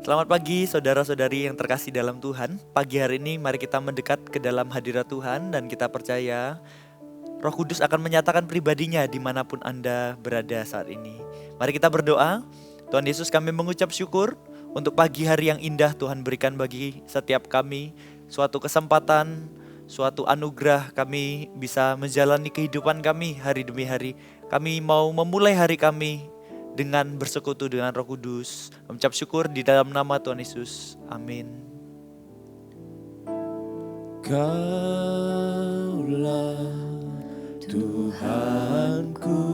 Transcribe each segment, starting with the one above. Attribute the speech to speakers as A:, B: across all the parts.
A: Selamat pagi saudara-saudari yang terkasih dalam Tuhan. Pagi hari ini mari kita mendekat ke dalam hadirat Tuhan dan kita percaya Roh Kudus akan menyatakan pribadinya dimanapun Anda berada saat ini. Mari kita berdoa. Tuhan Yesus, kami mengucap syukur untuk pagi hari yang indah Tuhan berikan bagi setiap kami. Suatu kesempatan, suatu anugerah kami bisa menjalani kehidupan kami hari demi hari. Kami mau memulai hari kami dengan bersekutu dengan Roh Kudus. Mengucap syukur di dalam nama Tuhan Yesus. Amin.
B: Kaulah Tuhanku,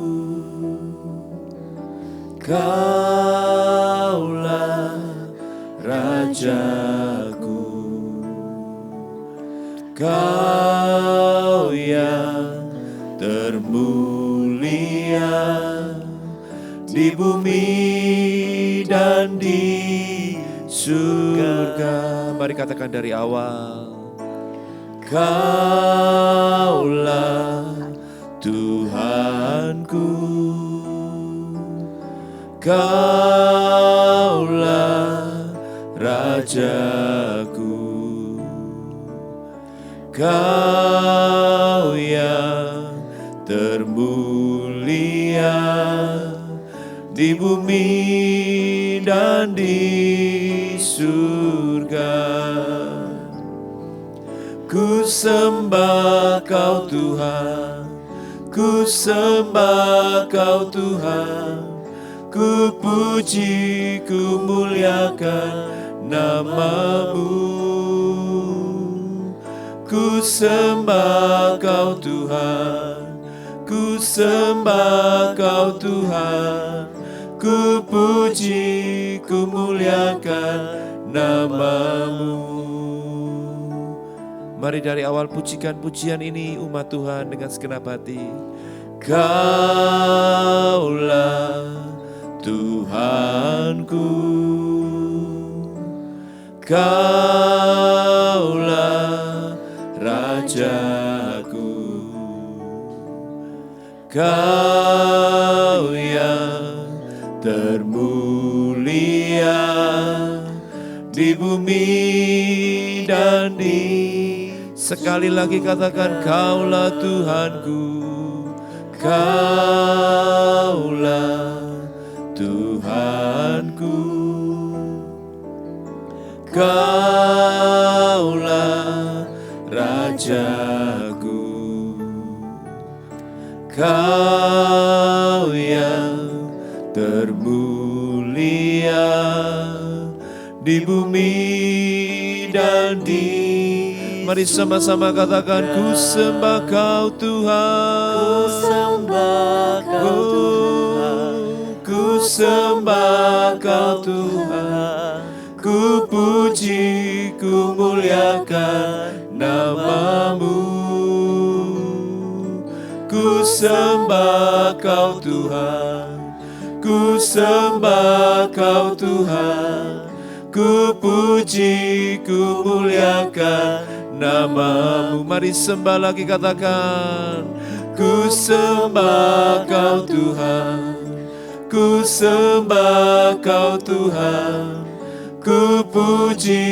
B: Kaulah Rajaku, Kau yang termulia di bumi dan di surga. Mari katakan dari awal. Kaulah Tuhanku, Kaulah Rajaku, Kau yang termulia di bumi dan di surga. Ku sembah Kau Tuhan, ku sembah Kau Tuhan, ku puji, ku muliakan nama-Mu. Ku sembah Kau Tuhan, ku sembah Kau Tuhan, ku puji, ku muliakan nama-Mu. Mari dari awal pujikan pujian ini umat Tuhan dengan segenap hati. Kaulah Tuhanku, Kaulah Rajaku, Kau yang termulia di bumi dan di. Sekali lagi katakan, Kaulah Tuhanku, Kaulah Tuhanku, Kaulah Rajaku, Kau yang termulia di bumi dan di. Mari sama-sama katakan, ku sembah Kau Tuhan,
A: Ku sembah Kau Tuhan,
B: ku sembah Kau Tuhan, ku puji, ku muliakan nama-Mu. Ku sembah Kau Tuhan, ku sembah Kau Tuhan, ku puji, ku muliakan nama-Mu. Mari sembah lagi katakan, ku sembah Kau Tuhan, ku sembah Kau Tuhan, ku puji,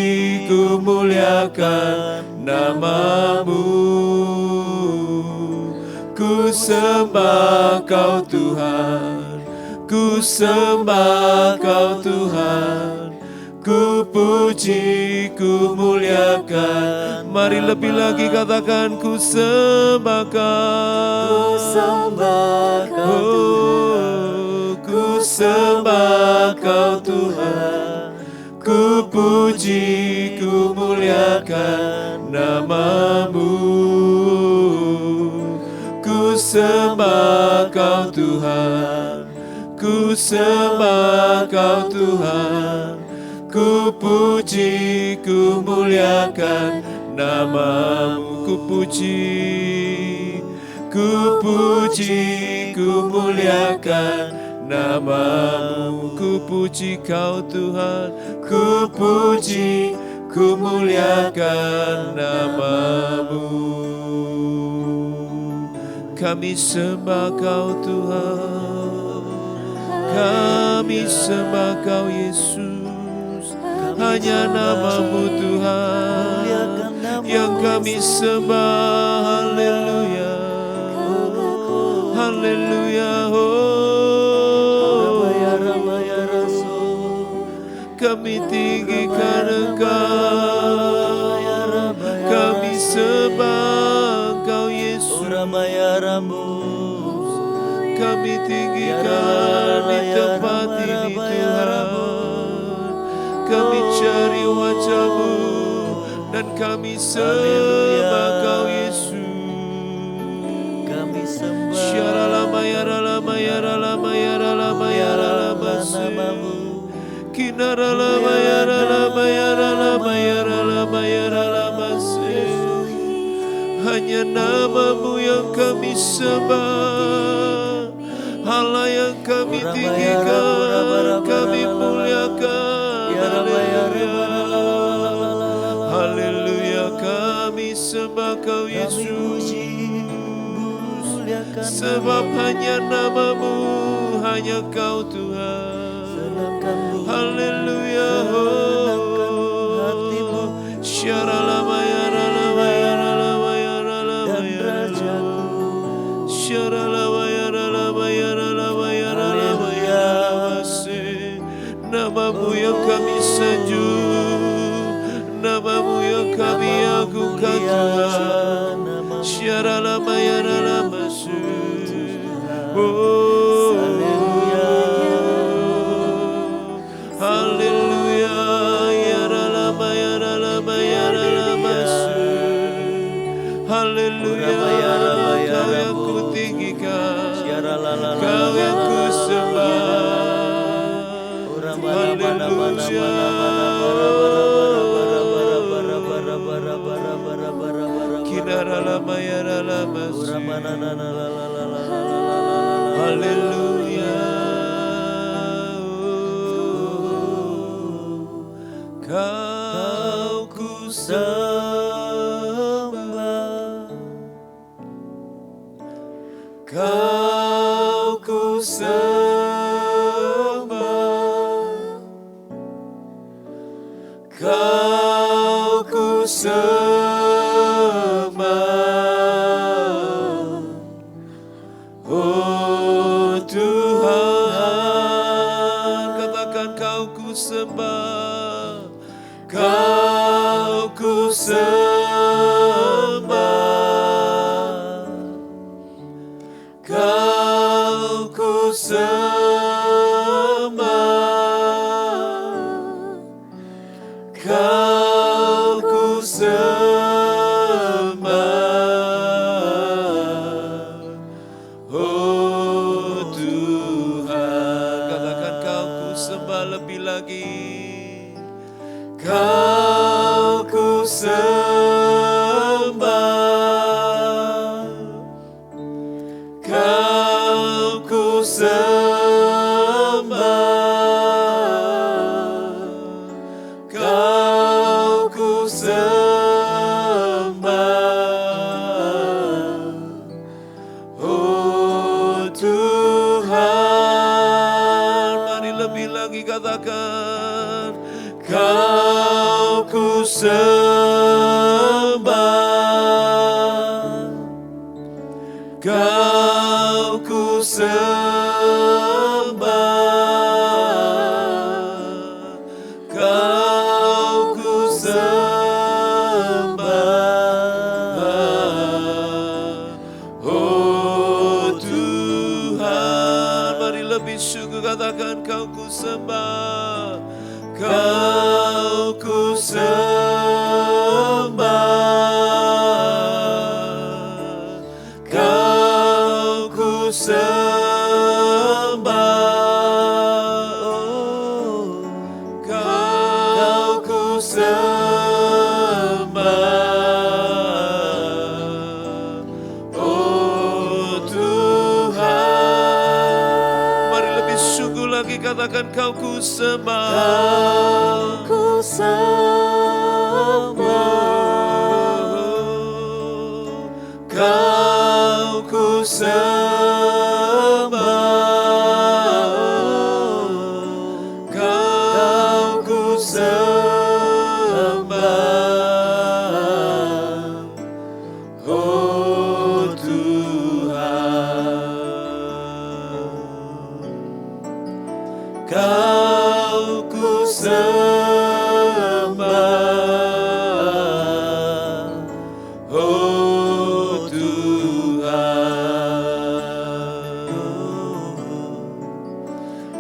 B: ku muliakan nama-Mu. Ku sembah Kau Tuhan, ku sembah Kau Tuhan, ku puji, ku muliakan. Mari lebih lagi katakan, ku sembah Kau,
A: Ku sembah Kau Tuhan,
B: ku sembah Kau Tuhan, ku puji, ku muliakan nama-Mu. Ku sembah Kau Tuhan, ku sembah Kau Tuhan, ku puji, ku muliakan nama-Mu. Ku puji, ku puji, ku muliakan nama-Mu. Ku puji Kau Tuhan, ku puji, ku muliakan nama-Mu. Kami sembah Kau Tuhan, kami sembah Kau Yesus, hanya nama-Mu Tuhan yang kami sembah. Haleluya, haleluya. Oh, kami tinggikan Engkau, kami sembah Engkau Yesus. Kami tinggikan di tempat ini Tuhan. Kami cari wajah-Mu dan kami sembah Kau Yesus.
A: Kami sembah
B: Syaralama yaralama yaralama yaralama yaralama
A: namamu.
B: Kinaralama yaralama yaralama yaralama yaralama hanya nama-Mu yang kami sembah, Allah yang kami tinggikan, kami muliakan. Haleluya, kami sembah Kau Yesus. Sebab hanya nama-Mu, hanya Kau Tuhan. Haleluya. Syaralama yaralama yaralama yaralama yaralama Syaralama yaralama yaralama yaralama yaralama nama-Mu yang kami sanjung, nama-Mu yang kami agungkan Tuhan. Syaralama yaralama oh, haleluya, haleluya. Yaralama yaralama yaralama haleluya. Kau yang ku tinggikan, Kau yang ku sembah. Haleluya. Kinaralama yaralama haleluya. Kau ku sembah, Kau ku sembah, Kau ku sembah. Oh Tuhan, katakan Kau ku sembah, Kau ku sembah, Kau ku sembah, Kau ku sembah. Oh Tuhan, katakan Kau ku sembah lebih lagi. Kau ku sembah, Kau ku sembah, Kau ku sembah. Oh Tuhan, mari lebih lagi katakan, Kau ku sembah, Kau ku sembah, Kau ku sembah. Oh Tuhan, mari lebih sungguh katakan, Kau ku sembah, Kau ku sembah, Kau ku sembah, oh, Kau ku sembah. Oh Tuhan, mari lebih sungguh lagi katakan, Kau ku sembah,
C: Ku sembah,
B: Kau ku sembah, Kau ku sembah. sembah, oh Tuhan.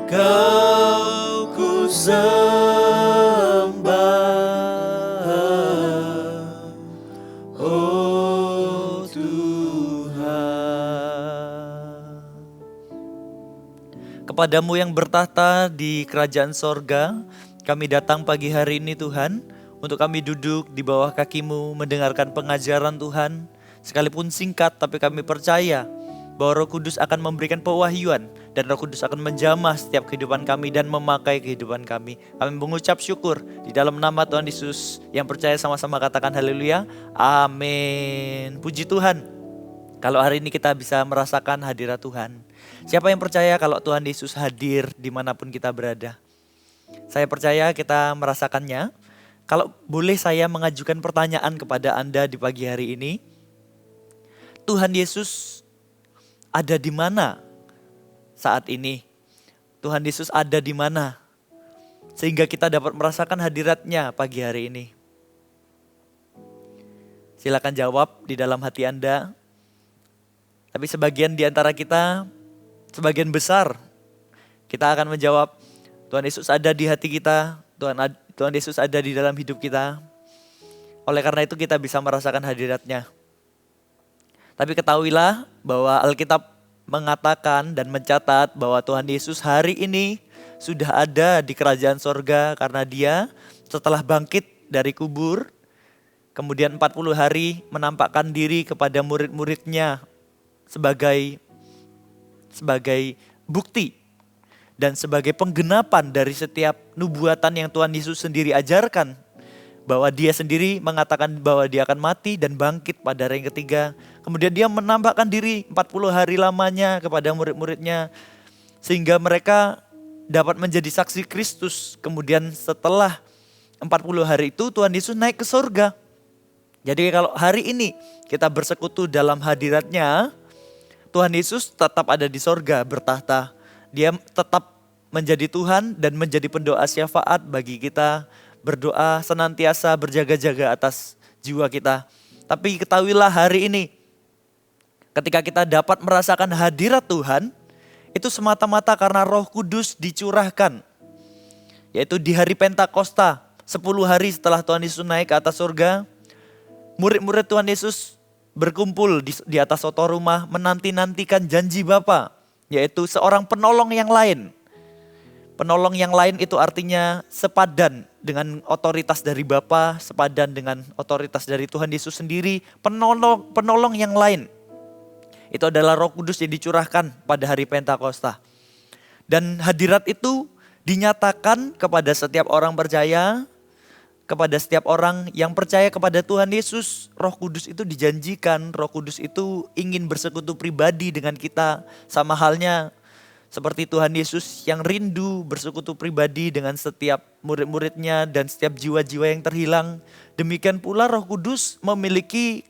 B: Kau ku sembah, oh Tuhan.
A: Kepadamu yang bertahta di kerajaan sorga, kami datang pagi hari ini Tuhan, untuk kami duduk di bawah kaki-Mu mendengarkan pengajaran Tuhan. Sekalipun singkat, tapi kami percaya bahwa Roh Kudus akan memberikan pewahyuan dan Roh Kudus akan menjamah setiap kehidupan kami dan memakai kehidupan kami. Kami mengucap syukur di dalam nama Tuhan Yesus. Yang percaya sama-sama katakan haleluya. Amin. Puji Tuhan. Kalau hari ini kita bisa merasakan hadirat Tuhan. Siapa yang percaya kalau Tuhan Yesus hadir dimanapun kita berada? Saya percaya kita merasakannya. Kalau boleh saya mengajukan pertanyaan kepada Anda di pagi hari ini. Tuhan Yesus ada di mana saat ini? Tuhan Yesus ada di mana? Sehingga kita dapat merasakan hadiratnya pagi hari ini. Silakan jawab di dalam hati Anda. Tapi sebagian di antara kita, sebagian besar, kita akan menjawab, Tuhan Yesus ada di hati kita, Tuhan Yesus ada di dalam hidup kita. Oleh karena itu kita bisa merasakan hadiratnya. Tapi ketahuilah bahwa Alkitab mengatakan dan mencatat bahwa Tuhan Yesus hari ini sudah ada di kerajaan sorga karena Dia setelah bangkit dari kubur, kemudian 40 hari menampakkan diri kepada murid-muridnya sebagai bukti dan sebagai penggenapan dari setiap nubuatan yang Tuhan Yesus sendiri ajarkan. Bahwa Dia sendiri mengatakan bahwa Dia akan mati dan bangkit pada hari yang ketiga. Kemudian Dia menampakkan diri 40 hari lamanya kepada murid-muridnya. Sehingga mereka dapat menjadi saksi Kristus. Kemudian setelah 40 hari itu Tuhan Yesus naik ke surga. Jadi kalau hari ini kita bersekutu dalam hadiratnya, Tuhan Yesus tetap ada di surga bertahta. Dia tetap menjadi Tuhan dan menjadi pendoa syafaat bagi kita. Berdoa senantiasa berjaga-jaga atas jiwa kita. Tapi ketahuilah hari ini, ketika kita dapat merasakan hadirat Tuhan, itu semata-mata karena Roh Kudus dicurahkan. Yaitu di hari Pentakosta, 10 hari setelah Tuhan Yesus naik ke atas surga, murid-murid Tuhan Yesus berkumpul di atas soto rumah menanti-nantikan janji Bapa, yaitu seorang penolong yang lain. Penolong yang lain itu artinya sepadan dengan otoritas dari Bapa, sepadan dengan otoritas dari Tuhan Yesus sendiri. Penolong yang lain. Itu adalah Roh Kudus yang dicurahkan pada hari Pentakosta. Dan hadirat itu dinyatakan kepada setiap orang percaya, kepada setiap orang yang percaya kepada Tuhan Yesus. Roh Kudus itu dijanjikan, Roh Kudus itu ingin bersekutu pribadi dengan kita. Sama halnya seperti Tuhan Yesus yang rindu bersekutu pribadi dengan setiap murid-muridnya dan setiap jiwa-jiwa yang terhilang. Demikian pula Roh Kudus memiliki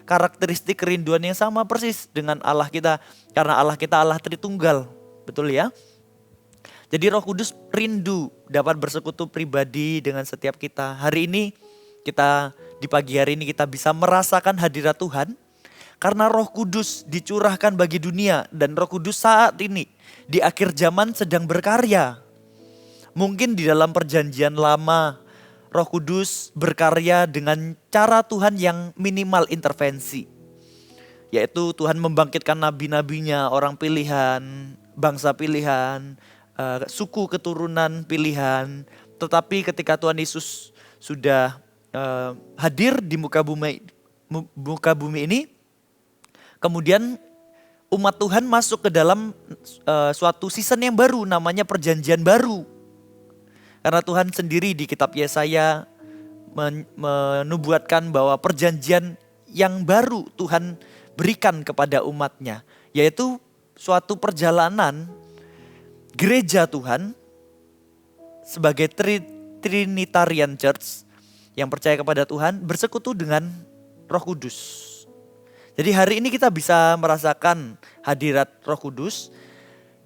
A: karakteristik kerinduan yang sama persis dengan Allah kita. Karena Allah kita Allah Tritunggal, betul ya? Jadi Roh Kudus rindu dapat bersekutu pribadi dengan setiap kita. Hari ini di pagi hari ini kita bisa merasakan hadirat Tuhan. Karena Roh Kudus dicurahkan bagi dunia dan Roh Kudus saat ini di akhir zaman sedang berkarya. Mungkin di dalam perjanjian lama Roh Kudus berkarya dengan cara Tuhan yang minimal intervensi. Yaitu Tuhan membangkitkan nabi-nabinya, orang pilihan, bangsa pilihan, suku keturunan pilihan. Tetapi ketika Tuhan Yesus sudah hadir di muka bumi ini, kemudian umat Tuhan masuk ke dalam suatu season yang baru, namanya perjanjian baru. Karena Tuhan sendiri di kitab Yesaya menubuatkan bahwa perjanjian yang baru Tuhan berikan kepada umatnya. Yaitu suatu perjalanan gereja Tuhan sebagai Trinitarian Church yang percaya kepada Tuhan bersekutu dengan Roh Kudus. Jadi hari ini kita bisa merasakan hadirat Roh Kudus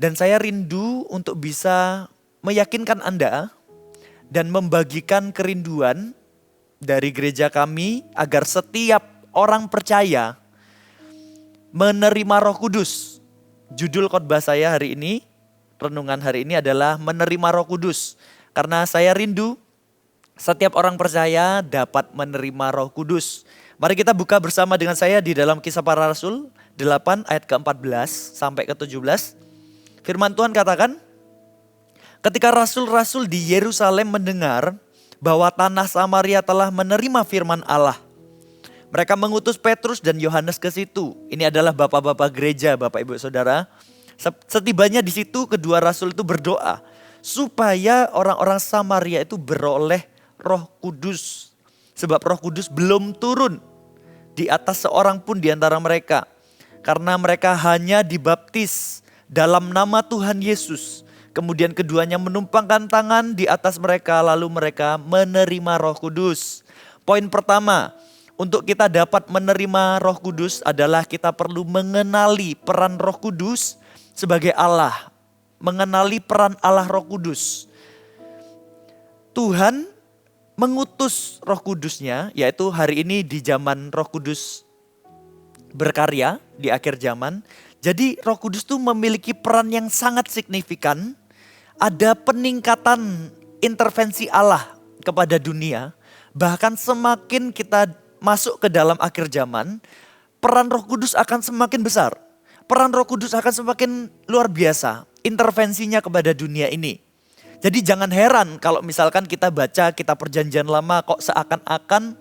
A: dan saya rindu untuk bisa meyakinkan Anda dan membagikan kerinduan dari gereja kami agar setiap orang percaya menerima Roh Kudus. Judul khotbah saya hari ini, renungan hari ini adalah menerima Roh Kudus. Karena saya rindu setiap orang percaya dapat menerima Roh Kudus. Mari kita buka bersama dengan saya di dalam Kisah Para Rasul 8 ayat ke-14 sampai ke-17. Firman Tuhan katakan, ketika rasul-rasul di Yerusalem mendengar bahwa tanah Samaria telah menerima firman Allah, mereka mengutus Petrus dan Yohanes ke situ. Ini adalah bapak-bapak gereja, Bapak Ibu Saudara. Setibanya di situ kedua rasul itu berdoa supaya orang-orang Samaria itu beroleh Roh Kudus. Sebab Roh Kudus belum turun di atas seorang pun di antara mereka. Karena mereka hanya dibaptis dalam nama Tuhan Yesus. Kemudian keduanya menumpangkan tangan di atas mereka, lalu mereka menerima Roh Kudus. Poin pertama, untuk kita dapat menerima Roh Kudus adalah kita perlu mengenali peran Roh Kudus sebagai Allah. Mengenali peran Allah Roh Kudus. Tuhan mengutus Roh Kudusnya, yaitu hari ini di zaman Roh Kudus berkarya di akhir zaman. Jadi Roh Kudus itu memiliki peran yang sangat signifikan. Ada peningkatan intervensi Allah kepada dunia. Bahkan semakin kita masuk ke dalam akhir zaman, peran Roh Kudus akan semakin besar. Peran Roh Kudus akan semakin luar biasa intervensinya kepada dunia ini. Jadi jangan heran kalau misalkan kita baca kitab Perjanjian Lama kok seakan-akan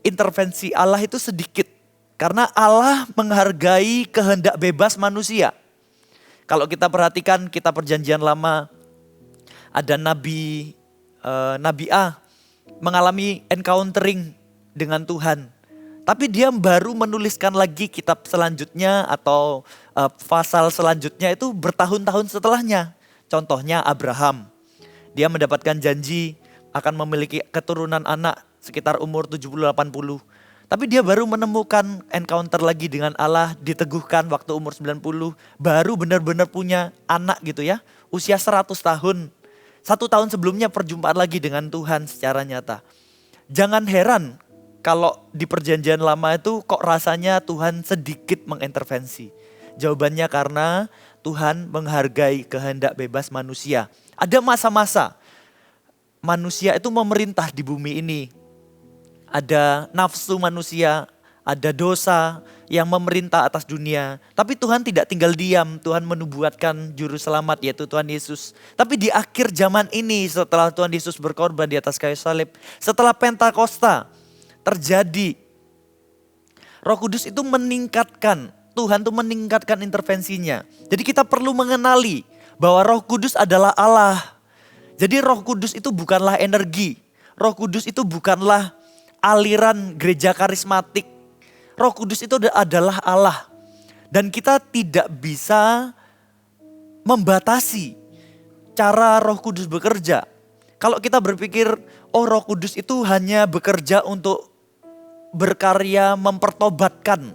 A: intervensi Allah itu sedikit. Karena Allah menghargai kehendak bebas manusia. Kalau kita perhatikan kitab Perjanjian Lama, ada Nabi A mengalami encountering dengan Tuhan. Tapi dia baru menuliskan lagi kitab selanjutnya atau pasal selanjutnya itu bertahun-tahun setelahnya. Contohnya Abraham. Dia mendapatkan janji akan memiliki keturunan anak sekitar umur 70-80. Tapi dia baru menemukan encounter lagi dengan Allah, diteguhkan waktu umur 90, baru benar-benar punya anak gitu ya, usia 100 tahun. 1 tahun sebelumnya perjumpaan lagi dengan Tuhan secara nyata. Jangan heran kalau di Perjanjian Lama itu kok rasanya Tuhan sedikit mengintervensi. Jawabannya karena Tuhan menghargai kehendak bebas manusia. Ada masa-masa manusia itu memerintah di bumi ini. Ada nafsu manusia, ada dosa yang memerintah atas dunia. Tapi Tuhan tidak tinggal diam, Tuhan menubuatkan juru selamat yaitu Tuhan Yesus. Tapi di akhir zaman ini setelah Tuhan Yesus berkorban di atas kayu salib, setelah Pentakosta terjadi, Roh Kudus itu meningkatkan, Tuhan itu meningkatkan intervensinya. Jadi kita perlu mengenali bahwa Roh Kudus adalah Allah. Jadi Roh Kudus itu bukanlah energi, Roh Kudus itu bukanlah aliran gereja karismatik. Roh Kudus itu adalah Allah. Dan kita tidak bisa membatasi cara Roh Kudus bekerja. Kalau kita berpikir, oh Roh Kudus itu hanya bekerja untuk berkarya mempertobatkan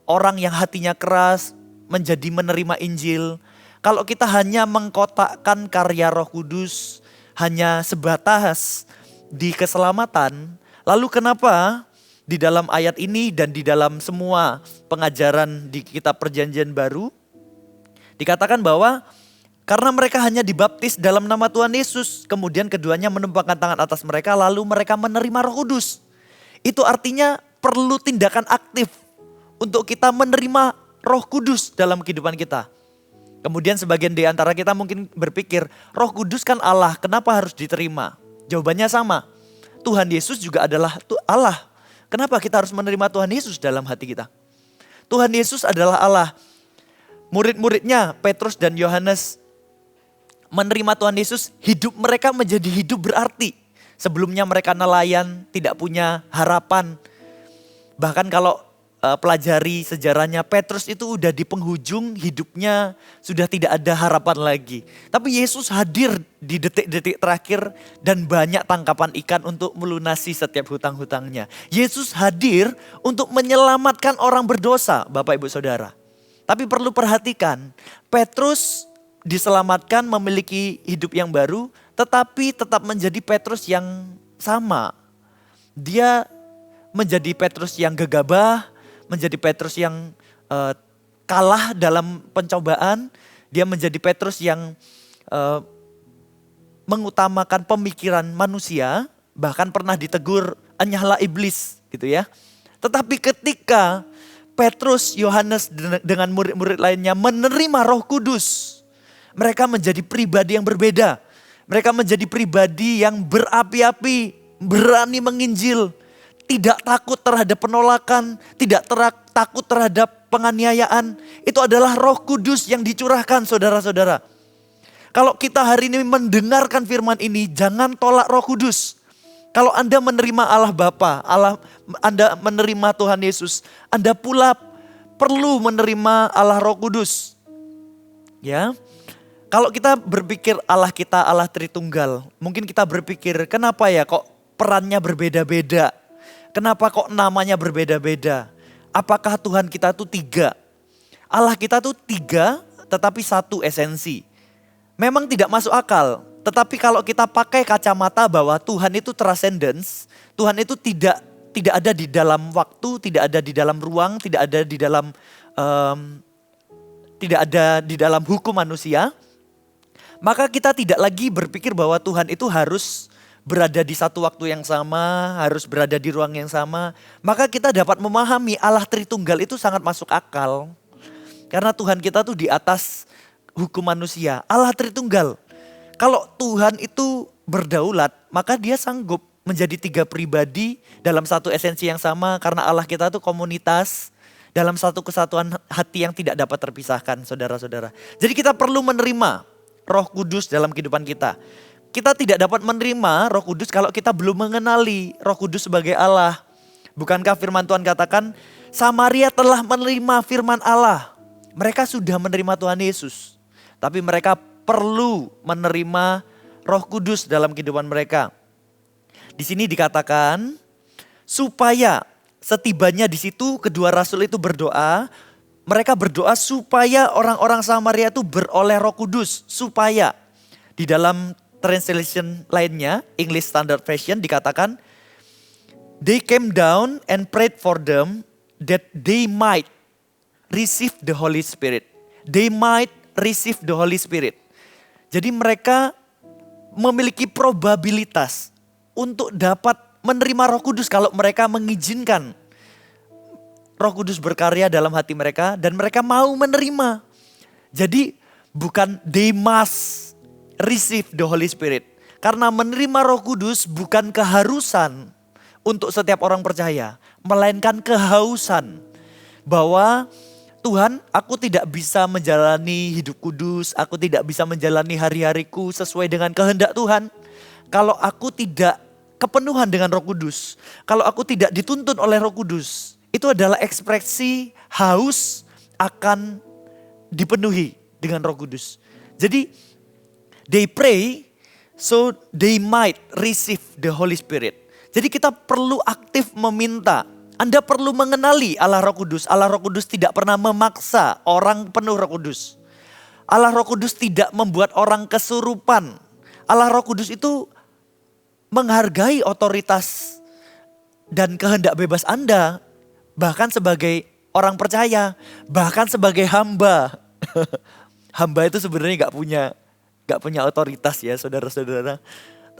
A: orang yang hatinya keras menjadi menerima Injil. Kalau kita hanya mengkotakkan karya Roh Kudus hanya sebatas di keselamatan, lalu kenapa di dalam ayat ini dan di dalam semua pengajaran di kitab Perjanjian Baru dikatakan bahwa karena mereka hanya dibaptis dalam nama Tuhan Yesus, kemudian keduanya menumpangkan tangan atas mereka lalu mereka menerima Roh Kudus. Itu artinya perlu tindakan aktif untuk kita menerima Roh Kudus dalam kehidupan kita. Kemudian sebagian di antara kita mungkin berpikir, Roh Kudus kan Allah, kenapa harus diterima? Jawabannya sama. Tuhan Yesus juga adalah Allah. Kenapa kita harus menerima Tuhan Yesus dalam hati kita? Tuhan Yesus adalah Allah. Murid-muridnya Petrus dan Yohanes menerima Tuhan Yesus, hidup mereka menjadi hidup berarti. Sebelumnya mereka nelayan, tidak punya harapan. Bahkan kalau pelajari sejarahnya, Petrus itu udah di penghujung hidupnya, sudah tidak ada harapan lagi. Tapi Yesus hadir di detik-detik terakhir dan banyak tangkapan ikan untuk melunasi setiap hutang-hutangnya. Yesus hadir untuk menyelamatkan orang berdosa, Bapak Ibu Saudara. Tapi perlu perhatikan, Petrus diselamatkan memiliki hidup yang baru, tetapi tetap menjadi Petrus yang sama. Dia menjadi Petrus yang gegabah, menjadi Petrus yang kalah dalam pencobaan. Dia menjadi Petrus yang mengutamakan pemikiran manusia, bahkan pernah ditegur, "Enyahlah iblis," gitu ya. Tetapi ketika Petrus, Yohanes dengan murid-murid lainnya menerima Roh Kudus, mereka menjadi pribadi yang berbeda. Mereka menjadi pribadi yang berapi-api, berani menginjil, tidak takut terhadap penolakan, tidak takut terhadap penganiayaan. Itu adalah Roh Kudus yang dicurahkan, saudara-saudara. Kalau kita hari ini mendengarkan firman ini, jangan tolak Roh Kudus. Kalau Anda menerima Allah Bapa, Anda menerima Tuhan Yesus, Anda pula perlu menerima Allah Roh Kudus. Ya. Kalau kita berpikir Allah kita Allah Tritunggal, mungkin kita berpikir, kenapa ya kok perannya berbeda-beda? Kenapa kok namanya berbeda-beda? Apakah Tuhan kita tuh tiga? Allah kita tuh tiga, tetapi satu esensi. Memang tidak masuk akal, tetapi kalau kita pakai kacamata bahwa Tuhan itu transcendence, Tuhan itu tidak ada di dalam waktu, tidak ada di dalam ruang, tidak ada di dalam hukum manusia, maka kita tidak lagi berpikir bahwa Tuhan itu harus berada di satu waktu yang sama, harus berada di ruang yang sama. Maka kita dapat memahami Allah Tritunggal itu sangat masuk akal. Karena Tuhan kita tuh di atas hukum manusia, Allah Tritunggal. Kalau Tuhan itu berdaulat, maka dia sanggup menjadi tiga pribadi dalam satu esensi yang sama. Karena Allah kita itu komunitas dalam satu kesatuan hati yang tidak dapat terpisahkan, saudara-saudara. Jadi kita perlu menerima Roh Kudus dalam kehidupan kita. Kita tidak dapat menerima Roh Kudus kalau kita belum mengenali Roh Kudus sebagai Allah. Bukankah firman Tuhan katakan, Samaria telah menerima firman Allah. Mereka sudah menerima Tuhan Yesus. Tapi mereka perlu menerima Roh Kudus dalam kehidupan mereka. Di sini dikatakan supaya setibanya di situ kedua rasul itu berdoa. Mereka berdoa supaya orang-orang Samaria itu beroleh Roh Kudus. Supaya di dalam translation lainnya, English Standard Version dikatakan, they came down and prayed for them that they might receive the Holy Spirit. They might receive the Holy Spirit. Jadi mereka memiliki probabilitas untuk dapat menerima Roh Kudus kalau mereka mengizinkan Roh Kudus berkarya dalam hati mereka dan mereka mau menerima. Jadi bukan they must receive the Holy Spirit. Karena menerima Roh Kudus bukan keharusan untuk setiap orang percaya, melainkan kehausan bahwa Tuhan, aku tidak bisa menjalani hidup kudus, aku tidak bisa menjalani hari-hariku sesuai dengan kehendak Tuhan. Kalau aku tidak kepenuhan dengan Roh Kudus, kalau aku tidak dituntun oleh Roh Kudus, itu adalah ekspresi haus akan dipenuhi dengan Roh Kudus. Jadi, they pray so they might receive the Holy Spirit. Jadi kita perlu aktif meminta. Anda perlu mengenali Allah Roh Kudus. Allah Roh Kudus tidak pernah memaksa orang penuh Roh Kudus. Allah Roh Kudus tidak membuat orang kesurupan. Allah Roh Kudus itu menghargai otoritas dan kehendak bebas Anda. Bahkan sebagai orang percaya, bahkan sebagai hamba. Hamba itu sebenarnya gak punya otoritas ya saudara-saudara.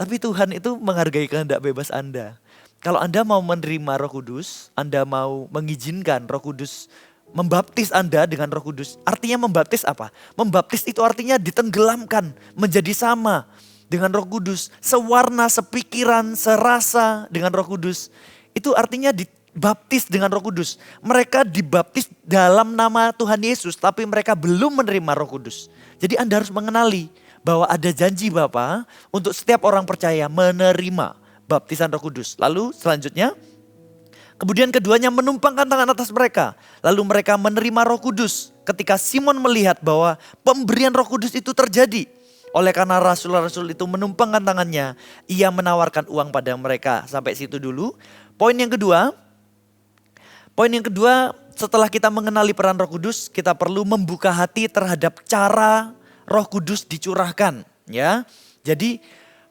A: Tapi Tuhan itu menghargai kehendak bebas Anda. Kalau Anda mau menerima Roh Kudus, Anda mau mengizinkan Roh Kudus membaptis Anda dengan Roh Kudus. Artinya membaptis apa? Membaptis itu artinya ditenggelamkan menjadi sama dengan Roh Kudus. Sewarna, sepikiran, serasa dengan Roh Kudus. Itu artinya dibaptis dengan Roh Kudus. Mereka dibaptis dalam nama Tuhan Yesus, tapi mereka belum menerima Roh Kudus. Jadi Anda harus mengenali bahwa ada janji Bapa untuk setiap orang percaya menerima baptisan Roh Kudus. Lalu selanjutnya, kemudian keduanya menumpangkan tangan atas mereka. Lalu mereka menerima Roh Kudus. Ketika Simon melihat bahwa pemberian Roh Kudus itu terjadi, oleh karena rasul-rasul itu menumpangkan tangannya, ia menawarkan uang pada mereka. Sampai situ dulu. Poin yang kedua, setelah kita mengenali peran Roh Kudus, kita perlu membuka hati terhadap cara Roh Kudus dicurahkan. Ya, jadi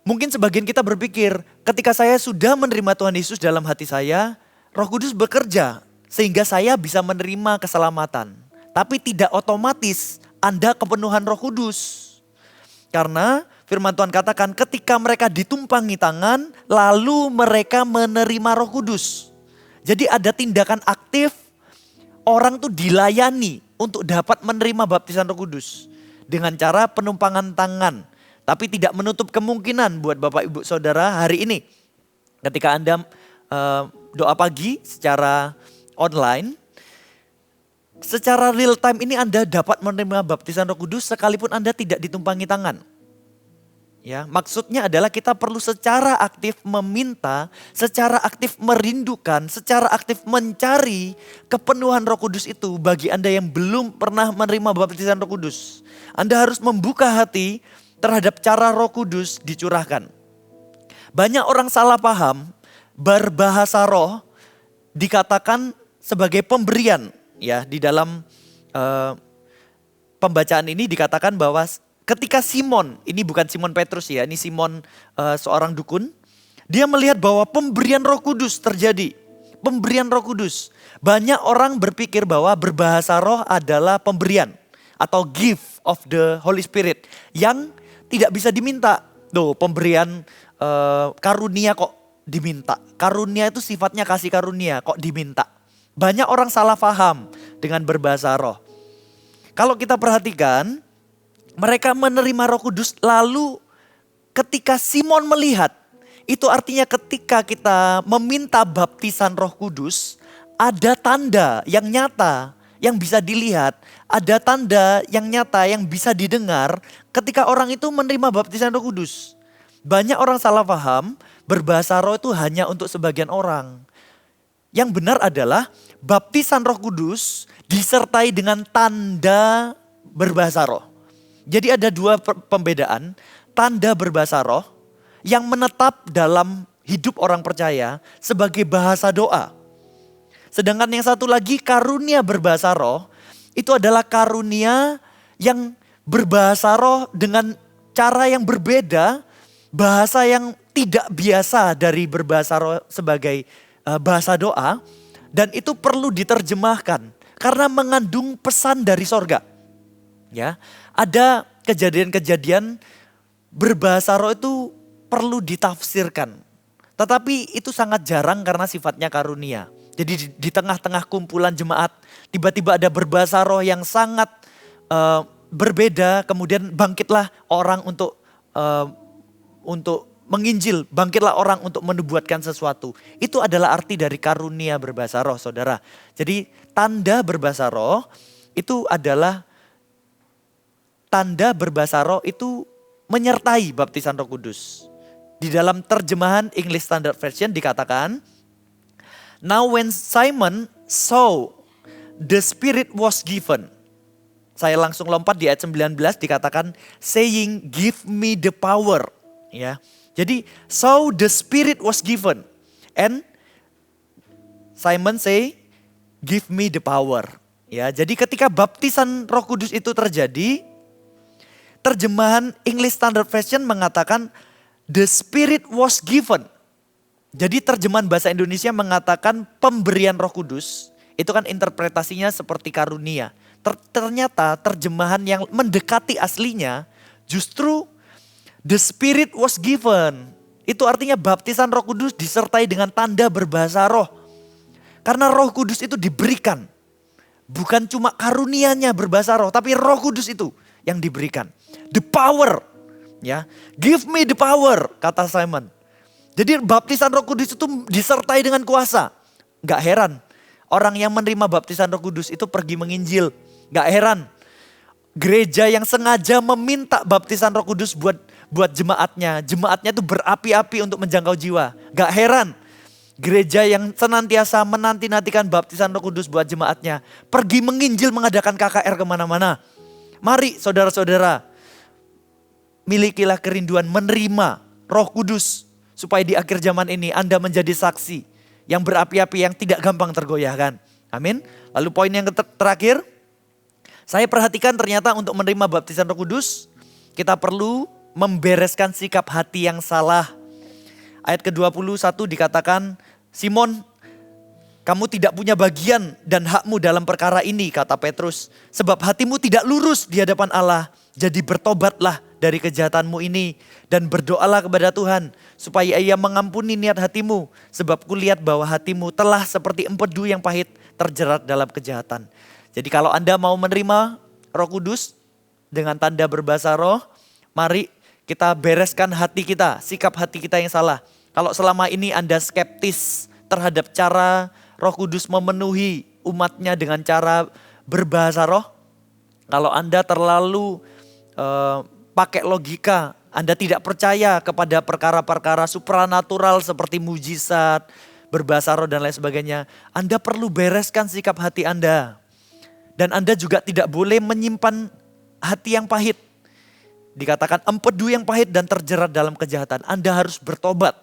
A: Mungkin sebagian kita berpikir, ketika saya sudah menerima Tuhan Yesus dalam hati saya, Roh Kudus bekerja sehingga saya bisa menerima keselamatan. Tapi tidak otomatis Anda kepenuhan Roh Kudus. Karena firman Tuhan katakan ketika mereka ditumpangi tangan, lalu mereka menerima Roh Kudus. Jadi ada tindakan aktif, orang tuh dilayani untuk dapat menerima baptisan Roh Kudus. Dengan cara penumpangan tangan. Tapi tidak menutup kemungkinan buat Bapak Ibu Saudara hari ini. Ketika Anda doa pagi secara online, secara real time ini Anda dapat menerima baptisan Roh Kudus sekalipun Anda tidak ditumpangi tangan. Ya, maksudnya adalah kita perlu secara aktif meminta, secara aktif merindukan, secara aktif mencari kepenuhan Roh Kudus itu bagi Anda yang belum pernah menerima baptisan Roh Kudus. Anda harus membuka hati terhadap cara Roh Kudus dicurahkan. Banyak orang salah paham, berbahasa roh dikatakan sebagai pemberian. Ya, di dalam pembacaan ini dikatakan bahwa ketika Simon, ini bukan Simon Petrus ya, ini Simon seorang dukun. Dia melihat bahwa pemberian Roh Kudus terjadi. Pemberian Roh Kudus. Banyak orang berpikir bahwa berbahasa roh adalah pemberian atau gift of the Holy Spirit yang tidak bisa diminta. Tuh, pemberian karunia kok diminta. Karunia itu sifatnya kasih karunia kok diminta. Banyak orang salah paham dengan berbahasa roh. Kalau kita perhatikan, mereka menerima Roh Kudus lalu ketika Simon melihat, itu artinya ketika kita meminta baptisan Roh Kudus, ada tanda yang nyata yang bisa dilihat, ada tanda yang nyata yang bisa didengar ketika orang itu menerima baptisan Roh Kudus. Banyak orang salah paham, berbahasa roh itu hanya untuk sebagian orang. Yang benar adalah baptisan Roh Kudus disertai dengan tanda berbahasa roh. Jadi ada dua pembedaan, tanda berbahasa roh yang menetap dalam hidup orang percaya sebagai bahasa doa. Sedangkan yang satu lagi karunia berbahasa roh, itu adalah karunia yang berbahasa roh dengan cara yang berbeda, bahasa yang tidak biasa dari berbahasa roh sebagai bahasa doa, dan itu perlu diterjemahkan karena mengandung pesan dari sorga. Ya, ada kejadian-kejadian berbahasa roh itu perlu ditafsirkan, tetapi itu sangat jarang karena sifatnya karunia. Jadi di tengah-tengah kumpulan jemaat tiba-tiba ada berbahasa roh yang sangat berbeda, kemudian bangkitlah orang untuk menginjil, bangkitlah orang untuk menubuatkan sesuatu. Itu adalah arti dari karunia berbahasa roh, saudara. Jadi tanda berbahasa roh itu adalah tanda berbahasa roh itu menyertai baptisan Roh Kudus. Di dalam terjemahan English Standard Version dikatakan, "Now when Simon saw the Spirit was given." Saya langsung lompat di ayat 19 dikatakan, saying, "Give me the power." Ya. Jadi, "So the Spirit was given." And Simon say, "Give me the power." Ya, jadi ketika baptisan Roh Kudus itu terjadi, terjemahan English Standard Version mengatakan, "The Spirit was given." Jadi terjemahan bahasa Indonesia mengatakan pemberian Roh Kudus, itu kan interpretasinya seperti karunia. Ternyata terjemahan yang mendekati aslinya justru the Spirit was given. Itu artinya baptisan Roh Kudus disertai dengan tanda berbahasa roh. Karena Roh Kudus itu diberikan. Bukan cuma karunianya berbahasa roh, tapi Roh Kudus itu yang diberikan. The power, ya, "Give me the power," kata Simon. Jadi baptisan Roh Kudus itu disertai dengan kuasa. Gak heran orang yang menerima baptisan Roh Kudus itu pergi menginjil. Gak heran gereja yang sengaja meminta baptisan Roh Kudus buat jemaatnya. Jemaatnya itu berapi-api untuk menjangkau jiwa. Gak heran gereja yang senantiasa menanti-nantikan baptisan Roh Kudus buat jemaatnya pergi menginjil, mengadakan KKR kemana-mana. Mari saudara-saudara, milikilah kerinduan menerima Roh Kudus supaya di akhir zaman ini Anda menjadi saksi yang berapi-api, yang tidak gampang tergoyahkan. Amin. Lalu poin yang terakhir, saya perhatikan ternyata untuk menerima baptisan Roh Kudus kita perlu membereskan sikap hati yang salah. Ayat ke-21 dikatakan, Simon, kamu tidak punya bagian dan hakmu dalam perkara ini, kata Petrus. Sebab hatimu tidak lurus di hadapan Allah. Jadi bertobatlah dari kejahatanmu ini dan berdoalah kepada Tuhan supaya Ia mengampuni niat hatimu. Sebab kulihat bahwa hatimu telah seperti empedu yang pahit terjerat dalam kejahatan. Jadi kalau Anda mau menerima Roh Kudus dengan tanda berbahasa roh, mari kita bereskan hati kita, sikap hati kita yang salah. Kalau selama ini Anda skeptis terhadap cara Roh Kudus memenuhi umatnya dengan cara berbahasa roh. Kalau Anda terlalu pakai logika, Anda tidak percaya kepada perkara-perkara supranatural seperti mujizat, berbahasa roh dan lain sebagainya. Anda perlu bereskan sikap hati Anda. Dan Anda juga tidak boleh menyimpan hati yang pahit. Dikatakan empedu yang pahit dan terjerat dalam kejahatan. Anda harus bertobat.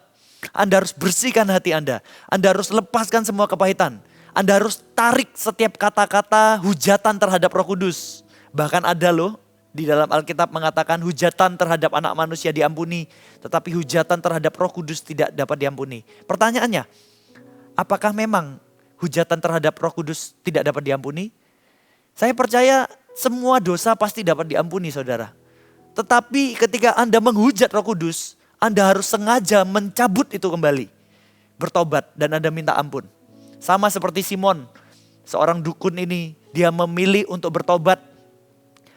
A: Anda harus bersihkan hati Anda. Anda harus lepaskan semua kepahitan. Anda harus tarik setiap kata-kata hujatan terhadap Roh Kudus. Bahkan ada loh di dalam Alkitab mengatakan hujatan terhadap anak manusia diampuni. Tetapi hujatan terhadap Roh Kudus tidak dapat diampuni. Pertanyaannya, apakah memang hujatan terhadap Roh Kudus tidak dapat diampuni? Saya percaya semua dosa pasti dapat diampuni, saudara. Tetapi ketika Anda menghujat Roh Kudus, Anda harus sengaja mencabut itu kembali. Bertobat dan Anda minta ampun. Sama seperti Simon, seorang dukun ini, dia memilih untuk bertobat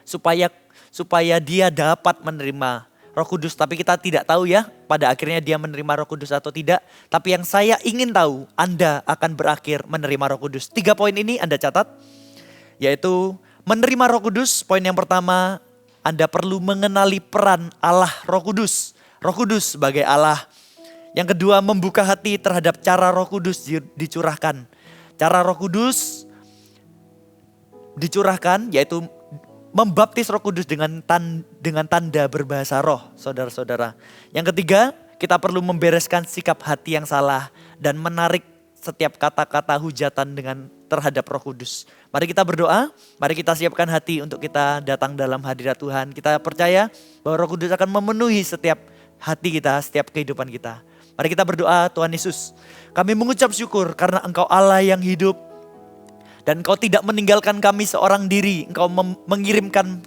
A: supaya dia dapat menerima Roh Kudus. Tapi kita tidak tahu ya, pada akhirnya dia menerima Roh Kudus atau tidak. Tapi yang saya ingin tahu, Anda akan berakhir menerima Roh Kudus. 3 poin ini Anda catat, yaitu menerima Roh Kudus. Poin yang pertama, Anda perlu mengenali peran Allah Roh Kudus. Roh Kudus sebagai Allah. Yang kedua, membuka hati terhadap cara Roh Kudus dicurahkan. Cara Roh Kudus dicurahkan yaitu membaptis Roh Kudus dengan tanda berbahasa roh, saudara-saudara. Yang ketiga, kita perlu membereskan sikap hati yang salah dan menarik setiap kata-kata hujatan terhadap Roh Kudus. Mari kita berdoa, mari kita siapkan hati untuk kita datang dalam hadirat Tuhan. Kita percaya bahwa Roh Kudus akan memenuhi setiap hati kita, setiap kehidupan kita. Mari kita berdoa. Tuhan Yesus, kami mengucap syukur karena Engkau Allah yang hidup. Dan Engkau tidak meninggalkan kami seorang diri. Engkau mengirimkan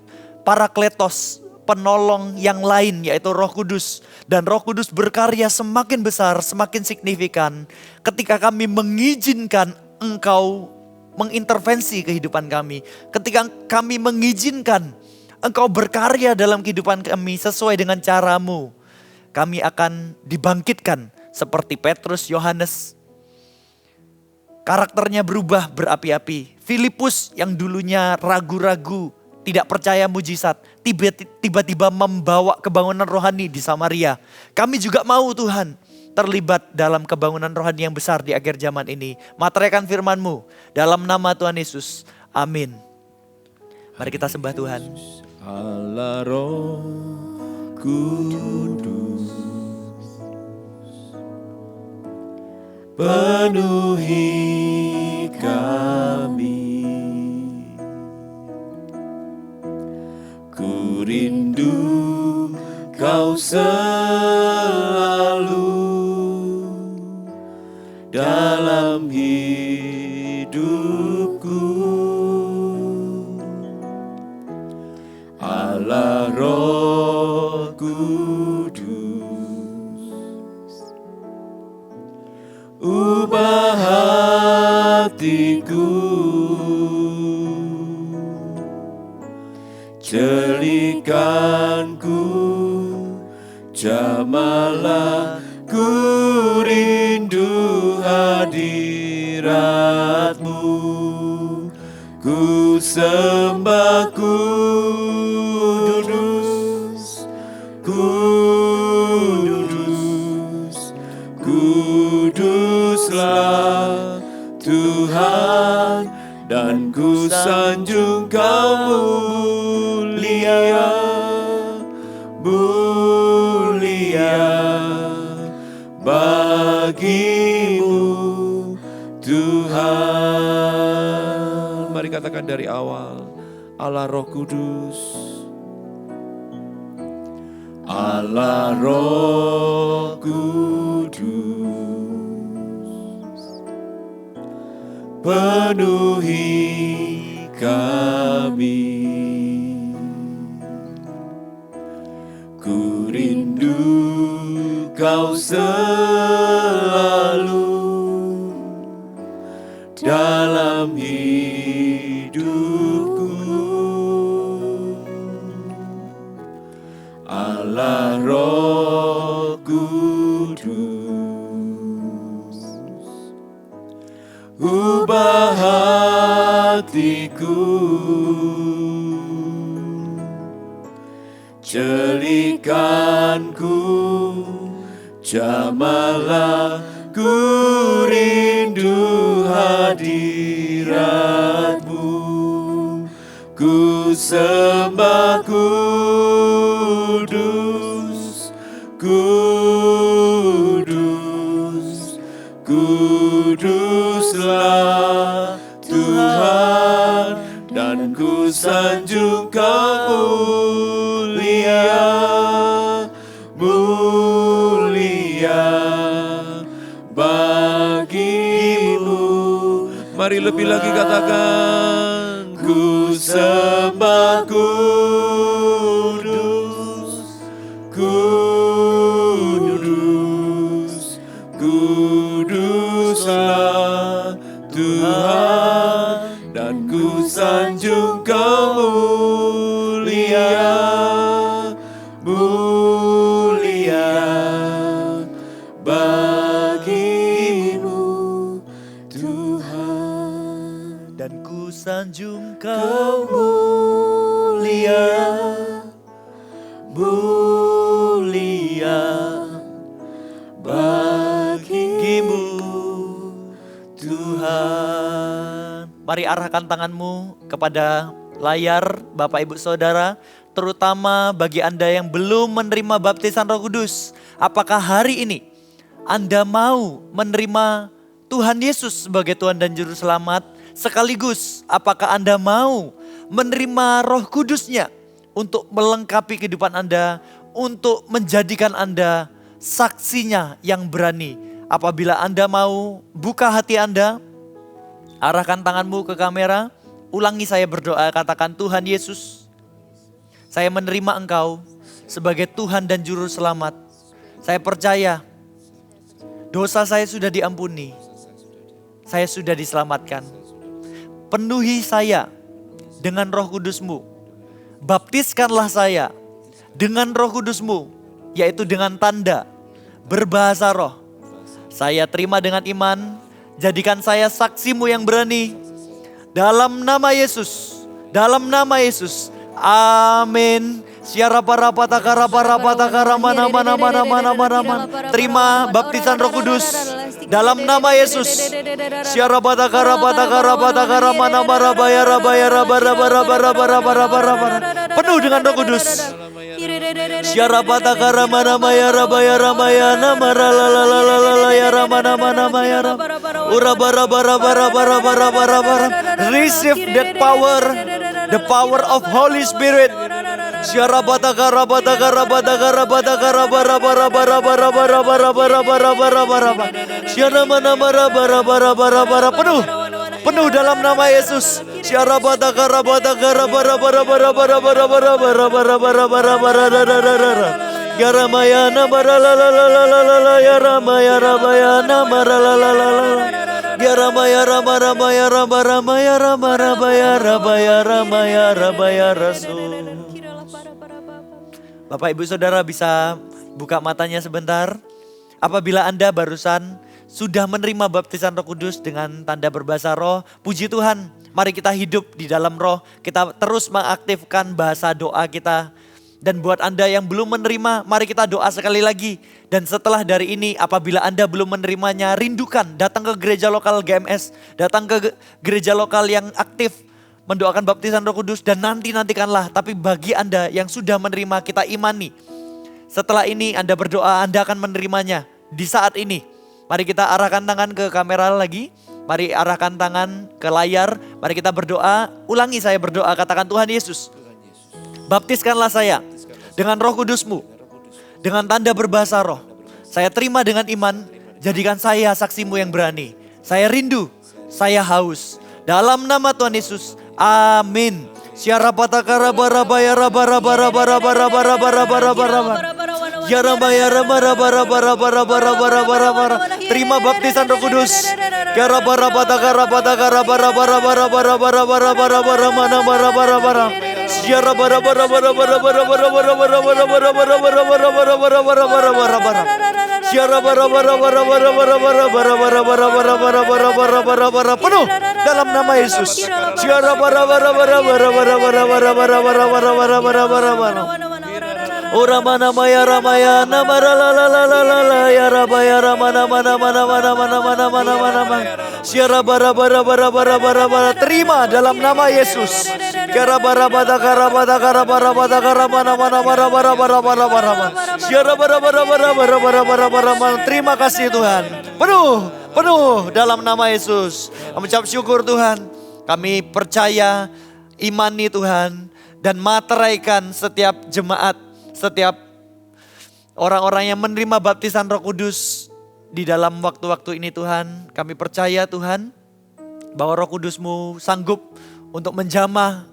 A: Parakletos, penolong yang lain, yaitu Roh Kudus. Dan Roh Kudus berkarya semakin besar, semakin signifikan ketika kami mengizinkan Engkau mengintervensi kehidupan kami. Ketika kami mengizinkan Engkau berkarya dalam kehidupan kami sesuai dengan cara-Mu, kami akan dibangkitkan seperti Petrus, Yohanes. Karakternya berubah berapi-api. Filipus yang dulunya ragu-ragu, tidak percaya mujizat, tiba-tiba membawa kebangunan rohani di Samaria. Kami juga mau Tuhan terlibat dalam kebangunan rohani yang besar di akhir zaman ini. Materaikan firman-Mu dalam nama Tuhan Yesus. Amin. Mari kita sembah Tuhan.
B: Allah Roh Kudus, penuhi kami. Ku rindu Kau selalu dalam hidupku. Allah Roh Kudus, ubah hatiku, celikanku, jamalah ku rindu hadirat-Mu. Ku sembah Kudus, Kudus, Kuduslah Tuhan, dan ku sanjung Kau mulia, mulia bagi-Mu Tuhan. Mari katakan dari awal, Allah Roh Kudus, Allah Roh Kudus, penuhi kami. Ku rindu Kau selalu dalam hidupku. Allah Roh Kudus, ubah hatiku, celikanku, jamahlah, ku rindu hadirat-Mu. Ku sembah kudus, kudus, kuduslah Tuhan, dan ku sanjung Kau mulia, mulia bagi-Mu. Mari lebih lagi katakan, ku sembah kudus, kudus, kuduslah Tuhan, dan ku sanjung Kau mulia, mulia bagi-Mu Tuhan.
A: Dan ku sanjung Kau mulia, mulia bagi-Mu Tuhan. Mari arahkan tanganmu kepada layar Bapak Ibu Saudara, terutama bagi Anda yang belum menerima baptisan Roh Kudus. Apakah hari ini Anda mau menerima Tuhan Yesus sebagai Tuhan dan Juru Selamat? Sekaligus apakah Anda mau menerima Roh Kudus-Nya untuk melengkapi kehidupan Anda, untuk menjadikan Anda saksinya yang berani? Apabila Anda mau buka hati Anda, arahkan tanganmu ke kamera, ulangi saya berdoa, katakan, Tuhan Yesus, saya menerima Engkau sebagai Tuhan dan Juru Selamat. Saya percaya dosa saya sudah diampuni, saya sudah diselamatkan. Penuhi saya dengan Roh Kudus-Mu, baptiskanlah saya dengan Roh Kudus-Mu, yaitu dengan tanda berbahasa roh. Saya terima dengan iman, jadikan saya saksi-Mu yang berani. Dalam nama Yesus, dalam nama Yesus, amin. Terima baptisan Roh Kudus dalam nama Yesus. Penuh dengan Roh Kudus. Receive that power, the power of Holy Spirit. Penuh dalam nama Yesus. Bapak Ibu Saudara bisa buka matanya sebentar. Apabila Anda barusan sudah menerima baptisan Roh Kudus dengan tanda berbahasa roh, puji Tuhan, mari kita hidup di dalam roh. Kita terus mengaktifkan bahasa doa kita. Dan buat Anda yang belum menerima, mari kita doa sekali lagi. Dan setelah dari ini, apabila Anda belum menerimanya, rindukan datang ke gereja lokal GMS, datang ke gereja lokal yang aktif mendoakan baptisan Roh Kudus, dan nantikanlah. Tapi bagi Anda yang sudah menerima, kita imani. Setelah ini Anda berdoa, Anda akan menerimanya di saat ini. Mari kita arahkan tangan ke kamera lagi. Mari arahkan tangan ke layar. Mari kita berdoa. Ulangi saya berdoa, katakan, Tuhan Yesus, baptiskanlah saya dengan Roh Kudus-Mu. dengan tanda berbahasa roh. Saya terima dengan iman, jadikan saya saksimu yang berani. Saya rindu, saya haus. Dalam nama Tuhan Yesus, amin. Siara patakara barabaya rabarabarabarabarabarabarabarabarabar. Ya raba ya raba raba raba raba raba raba raba raba. Terima baptisan Roh Kudus. Ya raba raba takara patakara barabarabarabarabarabarabarabarabarabarabarabarabar. Ya raba raba raba raba raba raba raba raba raba raba raba raba raba raba raba raba raba raba raba. Ya raba raba raba raba raba raba raba raba raba raba raba raba raba raba raba raba. Penuh dalam nama Yesus. Ya raba raba raba raba raba raba raba raba raba raba raba raba raba raba. Ora mana maya ramaya namara la la la la la la ya rabaya ramana mana mana mana mana mana mana mana mana. Siara bara bara bara bara bara bara. Terima dalam nama Yesus. Siara bara bara bara bara bara bara bara bara mana mana bara bara bara bara bara. Siara bara bara bara bara bara bara bara bara. Terima kasih Tuhan. Penuh dalam nama Yesus. Kami ucap syukur Tuhan. Kami percaya, imani Tuhan, dan materaikan setiap jemaat, setiap orang-orang yang menerima baptisan Roh Kudus di dalam waktu-waktu ini Tuhan. Kami percaya Tuhan bahwa Roh Kudus-Mu sanggup untuk menjamah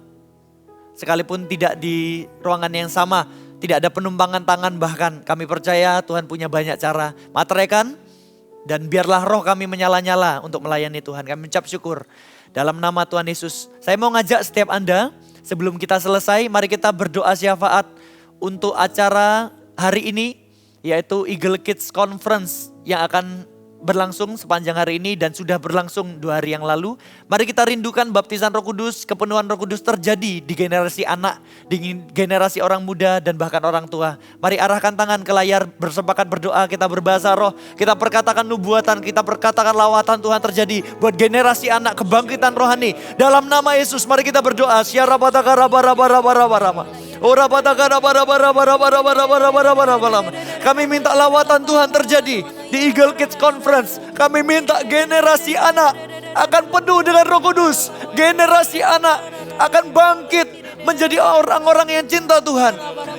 A: sekalipun tidak di ruangan yang sama, tidak ada penumpangan tangan bahkan. Kami percaya Tuhan punya banyak cara. Materaikan dan biarlah roh kami menyala-nyala untuk melayani Tuhan. Kami ucap syukur dalam nama Tuhan Yesus. Saya mau ngajak setiap Anda sebelum kita selesai, mari kita berdoa syafaat untuk acara hari ini, yaitu Eagle Kids Conference yang akan berlangsung sepanjang hari ini dan sudah berlangsung 2 hari yang lalu. Mari kita rindukan baptisan Roh Kudus, kepenuhan Roh Kudus terjadi di generasi anak, di generasi orang muda dan bahkan orang tua. Mari arahkan tangan ke layar, bersepakat berdoa, kita berbahasa roh, kita perkatakan nubuatan, kita perkatakan lawatan Tuhan terjadi buat generasi anak, kebangkitan rohani. Dalam nama Yesus mari kita berdoa. Kami minta lawatan Tuhan terjadi di Eagle Kids Conference. Kami minta generasi anak akan penuh dengan Roh Kudus. Generasi anak akan bangkit menjadi orang-orang yang cinta Tuhan.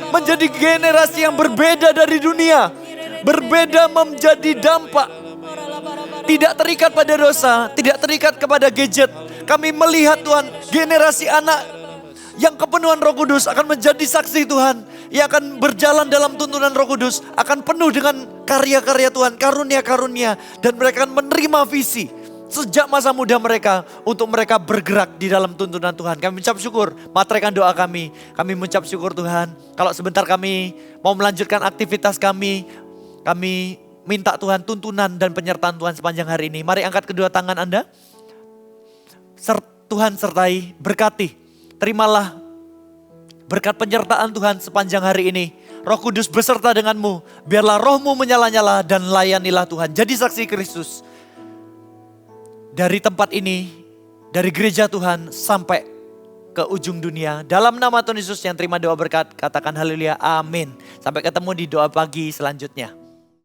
A: Menjadi generasi yang berbeda dari dunia. Berbeda menjadi dampak. Tidak terikat pada dosa, tidak terikat kepada gadget. Kami melihat Tuhan, generasi anak yang kepenuhan Roh Kudus akan menjadi saksi Tuhan. Yang akan berjalan dalam tuntunan Roh Kudus. Akan penuh dengan karya-karya Tuhan, karunia-karunia. Dan mereka akan menerima visi sejak masa muda mereka untuk mereka bergerak di dalam tuntunan Tuhan. Kami mengucap syukur, materaikan doa kami. Kami mengucap syukur Tuhan. Kalau sebentar kami mau melanjutkan aktivitas kami minta Tuhan tuntunan dan penyertaan Tuhan sepanjang hari ini. Mari angkat kedua tangan Anda. Tuhan sertai, berkati. Terimalah berkat penyertaan Tuhan sepanjang hari ini. Roh Kudus beserta denganmu. Biarlah rohmu menyala-nyala dan layanilah Tuhan. Jadi saksi Kristus. Dari tempat ini, dari gereja Tuhan sampai ke ujung dunia. Dalam nama Tuhan Yesus yang terima doa berkat, katakan haleluya, amin. Sampai ketemu di doa pagi selanjutnya.